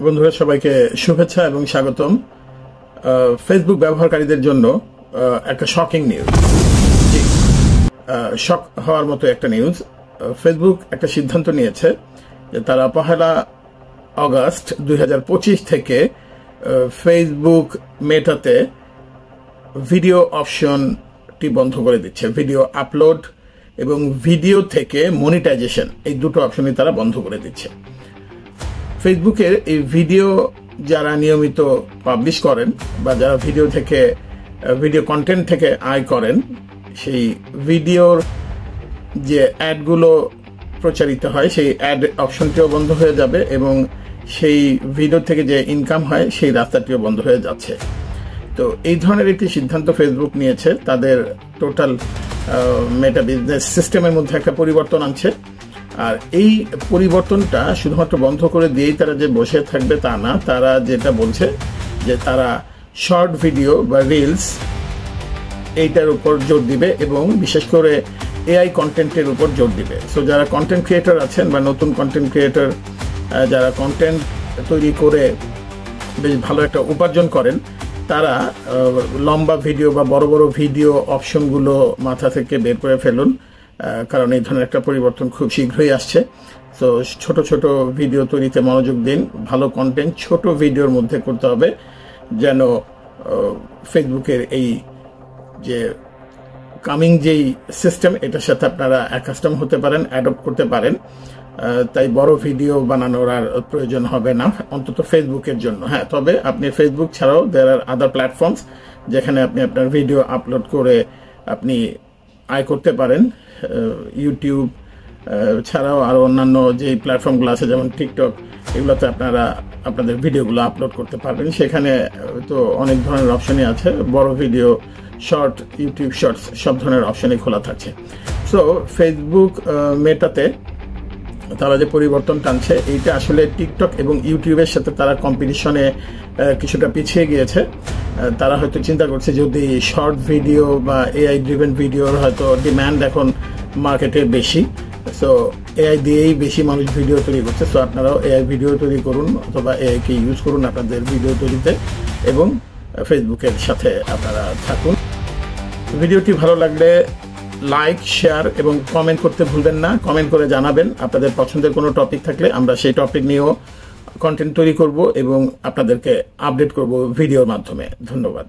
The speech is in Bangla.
বন্ধুরা সবাইকে শুভেচ্ছা এবং স্বাগতম। ফেসবুক ব্যবহারকারীদের জন্য একটা শকিং নিউজ, শক হওয়ার মতো একটা নিউজ। ফেসবুক একটা সিদ্ধান্ত নিয়েছে যে তারা 1 আগস্ট 2025 থেকে ফেসবুক মেটাতে ভিডিও অপশনটি বন্ধ করে দিচ্ছে। ভিডিও আপলোড এবং ভিডিও থেকে মনিটাইজেশন, এই দুটো অপশনই তারা বন্ধ করে দিচ্ছে। ফেসবুকের এই ভিডিও যারা নিয়মিত পাবলিশ করেন বা যারা ভিডিও কন্টেন্ট থেকে আয় করেন, সেই ভিডিওর যে অ্যাডগুলো প্রচারিত হয় সেই অ্যাড অপশনটিও বন্ধ হয়ে যাবে এবং সেই ভিডিও থেকে যে ইনকাম হয় সেই রাস্তাটিও বন্ধ হয়ে যাচ্ছে। তো এই ধরনের একটি সিদ্ধান্ত ফেসবুক নিয়েছে, তাদের টোটাল মেটা বিজনেস সিস্টেমের মধ্যে একটা পরিবর্তন আনছে। আর এই পরিবর্তনটা শুধুমাত্র বন্ধ করে দিয়েই তারা যে বসে থাকবে তা না, তারা যেটা বলছে যে তারা শর্ট ভিডিও বা রিলস এইটার উপর জোর দিবে এবং বিশেষ করে এআই কন্টেন্টের উপর জোর দিবে। সো যারা কন্টেন্ট ক্রিয়েটর আছেন বা নতুন কন্টেন্ট ক্রিয়েটর যারা কন্টেন্ট তৈরি করে বেশ ভালো একটা উপার্জন করেন, তারা লম্বা ভিডিও বা বড় বড় ভিডিও অপশনগুলো মাথা থেকে বের করে ফেলুন, কারণ এই ধরনের একটা পরিবর্তন খুব শীঘ্রই আসছে। তো ছোট ছোট ভিডিও তৈরিতে মনোযোগ দিন। ভালো কন্টেন্ট ছোট ভিডিওর মধ্যে করতে হবে যেন ফেসবুকের এই যে কামিং যেই সিস্টেম এটার সাথে আপনারা অ্যাকাস্টম হতে পারেন, অ্যাডপ্ট করতে পারেন। তাই বড় ভিডিও বানানোর আর প্রয়োজন হবে না, অন্তত ফেসবুকের জন্য। হ্যাঁ, তবে আপনি ফেসবুক ছাড়াও দেয়ার আর আদার প্ল্যাটফর্মস যেখানে আপনি আপনার ভিডিও আপলোড করে আপনি আয় করতে পারেন। ইউটিউব ছাড়াও আরও অন্যান্য যে প্ল্যাটফর্মগুলো আছে যেমন টিকটক, এগুলোতে আপনারা আপনাদের ভিডিওগুলো আপলোড করতে পারবেন। সেখানে তো অনেক ধরনের অপশনই আছে, বড় ভিডিও, শর্ট, ইউটিউব শর্টস, সব ধরনের অপশনই খোলা থাকছে। সো ফেসবুক মেটাতে তারা যে পরিবর্তন টানছে, এইটা আসলে টিকটক এবং ইউটিউবের সাথে তারা কম্পিটিশনে কিছুটা পিছিয়ে গিয়েছে। তারা হয়তো চিন্তা করছে যদি শর্ট ভিডিও বা এআই ড্রিভেন ভিডিওর হয়তো ডিম্যান্ড এখন মার্কেটে বেশি, সো এআই দিয়েই বেশি মানুষ ভিডিও তৈরি করছে। সো আপনারাও এআই ভিডিও তৈরি করুন অথবা এআইকে ইউজ করুন আপনাদের ভিডিও তৈরিতে এবং ফেসবুকের সাথে আপনারা থাকুন। ভিডিওটি ভালো লাগলে লাইক, শেয়ার এবং কমেন্ট করতে ভুলবেন না। কমেন্ট করে জানাবেন আপনাদের পছন্দের কোনো টপিক থাকলে, আমরা সেই টপিক নিয়েও কন্টেন্ট তৈরি করব এবং আপনাদেরকে আপডেট করব ভিডিওর মাধ্যমে। ধন্যবাদ।